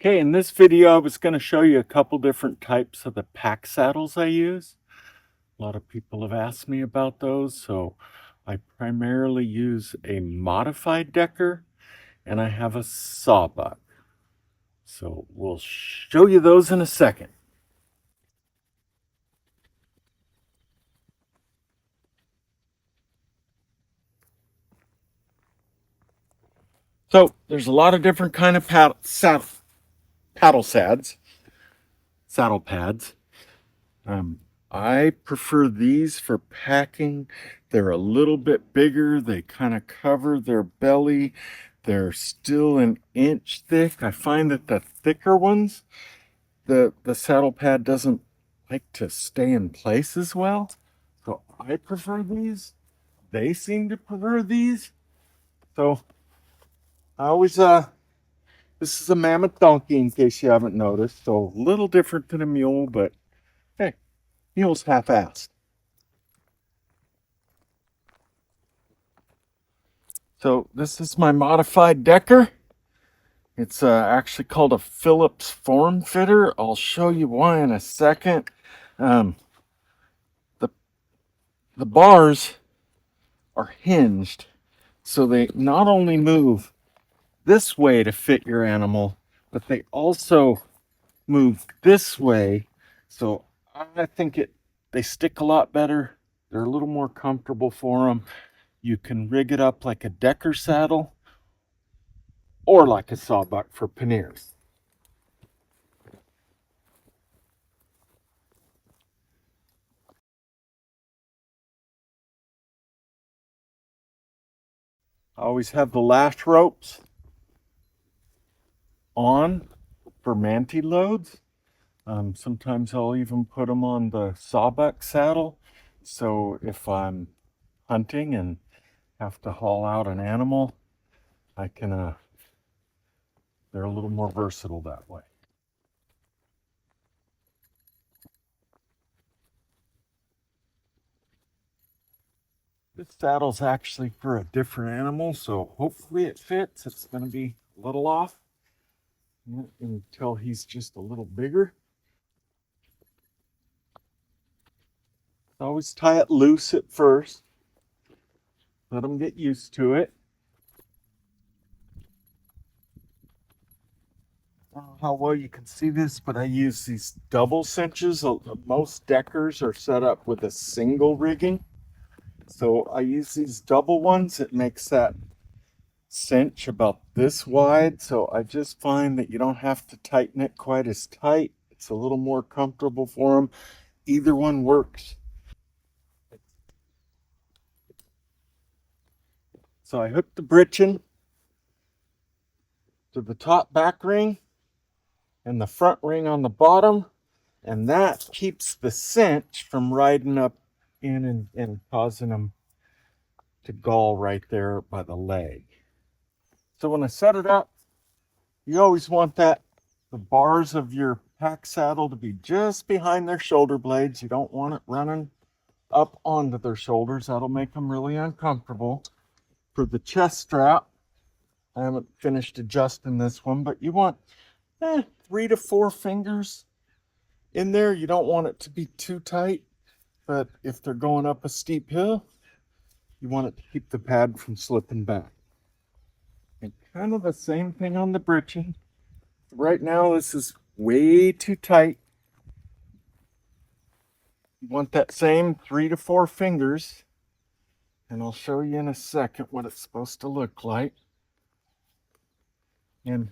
Okay, in this video, I was going to show you a couple different types of the pack saddles I use. A lot of people have asked me about those, so I primarily use a modified decker and I have a Sawbuck. So we'll show you those in a second. So there's a lot of different kind of paddle saddle pads. I prefer these for packing. They're a little bit bigger. They kind of cover their belly. They're still an inch thick. I find that the thicker ones, the saddle pad doesn't like to stay in place as well. So I prefer these. They seem to prefer these. So I always, this is a mammoth donkey in case you haven't noticed. So a little different than a mule, but hey, mule's half-assed. So this is my modified decker. It's actually called a Phillips form fitter. I'll show you why in a second. The bars are hinged, so they not only move this way to fit your animal, but they also move this way. So I think they stick a lot better. They're a little more comfortable for them. You can rig it up like a decker saddle or like a Sawbuck for panniers. I always have the lash ropes on for manti loads. Sometimes I'll even put them on the Sawbuck saddle. So if I'm hunting and have to haul out an animal, I can, they're a little more versatile that way. This saddle's actually for a different animal, so hopefully it fits. It's going to be a little off until he's just a little bigger. Always tie it loose at first. Let them get used to it. I don't know how well you can see this, but I use these double cinches. Most deckers are set up with a single rigging. So I use these double ones. It makes that cinch about this wide. So I just find that you don't have to tighten it quite as tight. It's a little more comfortable for them. Either one works. So I hooked the britchin to the top back ring and the front ring on the bottom, and that keeps the cinch from riding up in and causing them to gall right there by the leg. So when I set it up, you always want the bars of your pack saddle to be just behind their shoulder blades. You don't want it running up onto their shoulders. That'll make them really uncomfortable. For the chest strap, I haven't finished adjusting this one, but you want 3 to 4 fingers in there. You don't want it to be too tight, but if they're going up a steep hill, you want it to keep the pad from slipping back. And kind of the same thing on the britchin. Right now, this is way too tight. You want that same 3 to 4 fingers, and I'll show you in a second what it's supposed to look like. And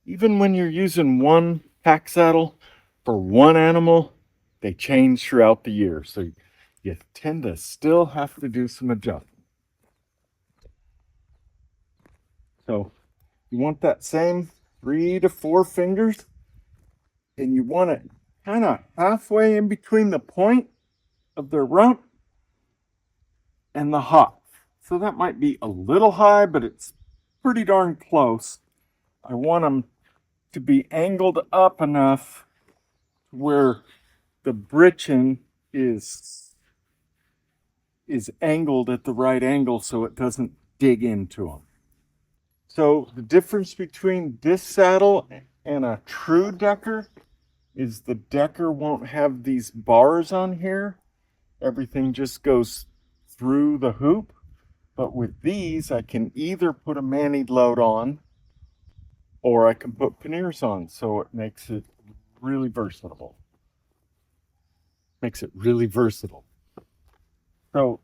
even when you're using one pack saddle for one animal, they change throughout the year. So you tend to still have to do some adjustment. So you want that same 3 to 4 fingers, and you want it kind of halfway in between the point of their rump and the hop. So that might be a little high, but it's pretty darn close. I want them to be angled up enough where the britchin is angled at the right angle so it doesn't dig into them. So the difference between this saddle and a true decker is the decker won't have these bars on here. Everything just goes through the hoop. But with these, I can either put a manied load on or I can put panniers on. So it makes it really versatile. Makes it really versatile. So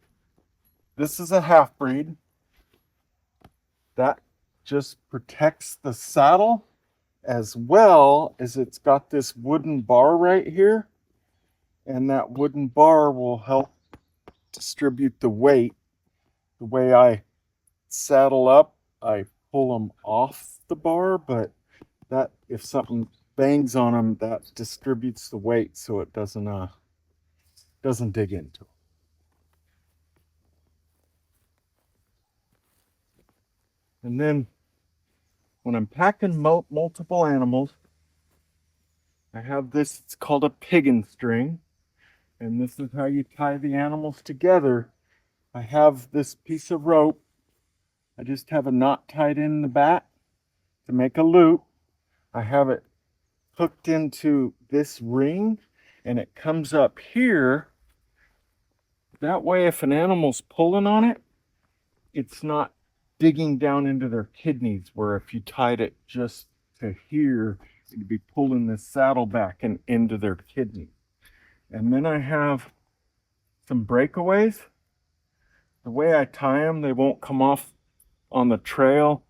this is a half breed. That just protects the saddle as well as it's got this wooden bar right here. And that wooden bar will help distribute the weight. The way I saddle up, I pull them off the bar, but that if something bangs on them, that distributes the weight so it doesn't dig into it. And then when I'm packing multiple animals, I have this, it's called a piggin string. And this is how you tie the animals together. I have this piece of rope. I just have a knot tied in the back to make a loop. I have it hooked into this ring and it comes up here. That way, if an animal's pulling on it, it's not digging down into their kidneys, where if you tied it just to here, it'd be pulling the saddle back and into their kidney. And then I have some breakaways. The way I tie them, they won't come off on the trail.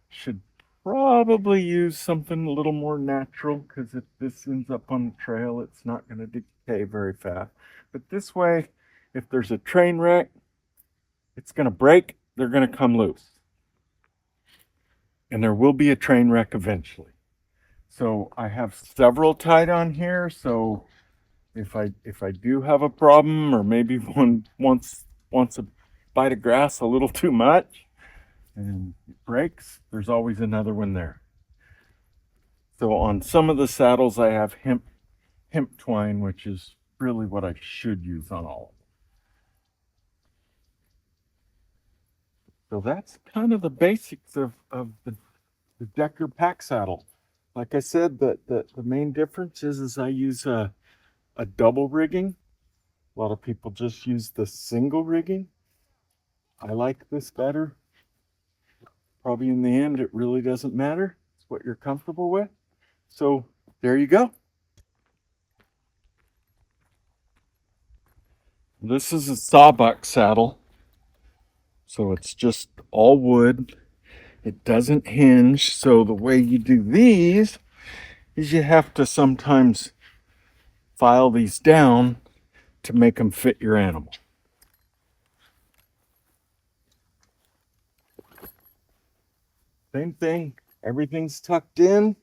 Should probably use something a little more natural, because if this ends up on the trail, it's not going to decay very fast. But this way, if there's a train wreck, it's going to break, they're going to come loose. And there will be a train wreck eventually. So I have several tied on here. So if I do have a problem, or maybe one wants a bite of grass a little too much and it breaks, there's always another one there. So on some of the saddles, I have hemp twine, which is really what I should use on all of them. So that's kind of the basics of the Decker pack saddle. Like I said, the main difference is I use a double rigging. A lot of people just use the single rigging. I like this better. Probably in the end, it really doesn't matter. It's what you're comfortable with. So there you go. This is a Sawbuck saddle. So it's just all wood. It doesn't hinge. So the way you do these is you have to sometimes file these down to make them fit your animal. Same thing. Everything's tucked in.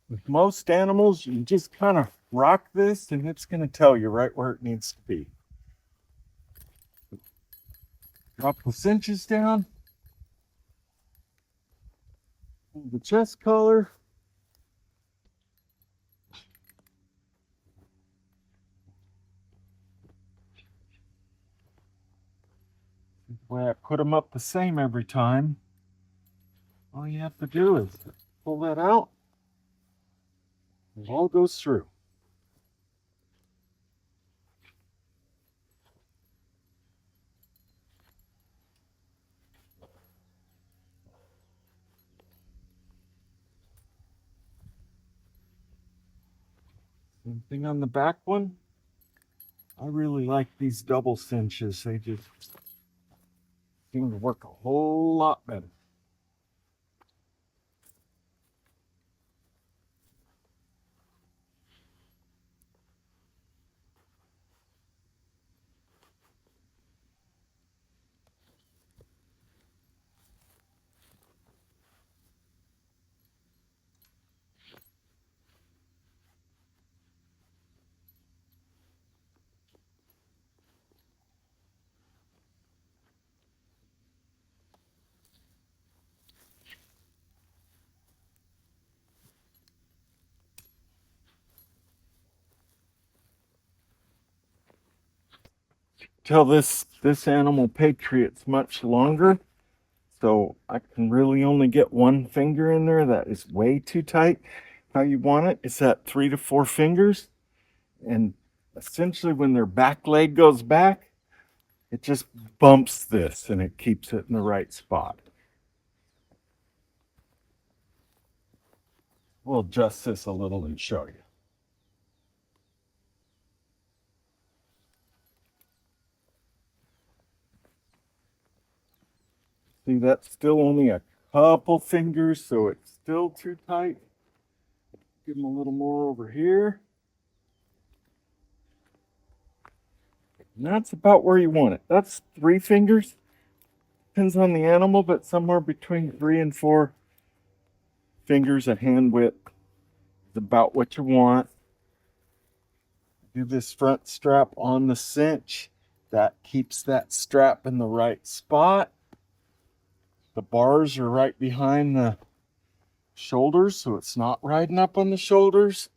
With most animals, you just kind of rock this and it's going to tell you right where it needs to be. Drop the cinches down. The chest collar. The way I put them up the same every time. All you have to do is pull that out. It all goes through. Same thing on the back one. I really like these double cinches. They just seem to work a whole lot better. tell this animal Patriot's much longer. So I can really only get one finger in there. That is way too tight. How you want it is at 3 to 4 fingers. And essentially when their back leg goes back, it just bumps this and it keeps it in the right spot. We'll adjust this a little and show you. See, that's still only a couple fingers, so it's still too tight. Give them a little more over here. And that's about where you want it. That's 3 fingers. Depends on the animal, but somewhere between 3 and 4 fingers at hand width is about what you want. Do this front strap on the cinch. That keeps that strap in the right spot. The bars are right behind the shoulders, so it's not riding up on the shoulders.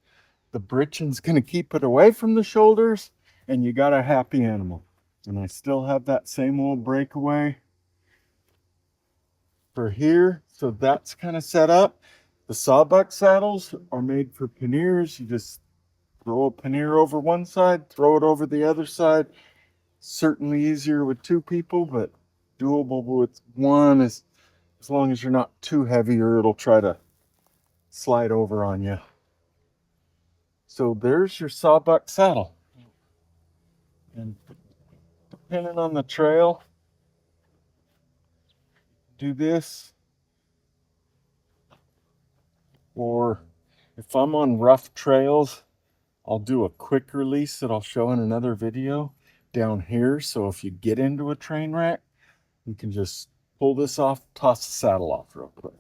The britchen's going to keep it away from the shoulders, and you got a happy animal. And I still have that same old breakaway for here, so that's kind of set up. The Sawbuck saddles are made for panniers. You just throw a pannier over one side, throw it over the other side. Certainly easier with 2 people, but doable with 1, as long as you're not too heavy or it'll try to slide over on you. So there's your Sawbuck saddle. And depending on the trail, do this. Or if I'm on rough trails, I'll do a quick release that I'll show in another video down here. So if you get into a train wreck, you can just pull this off, toss the saddle off real quick.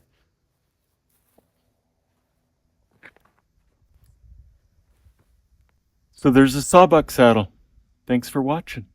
So there's a Sawbuck saddle. Thanks for watching.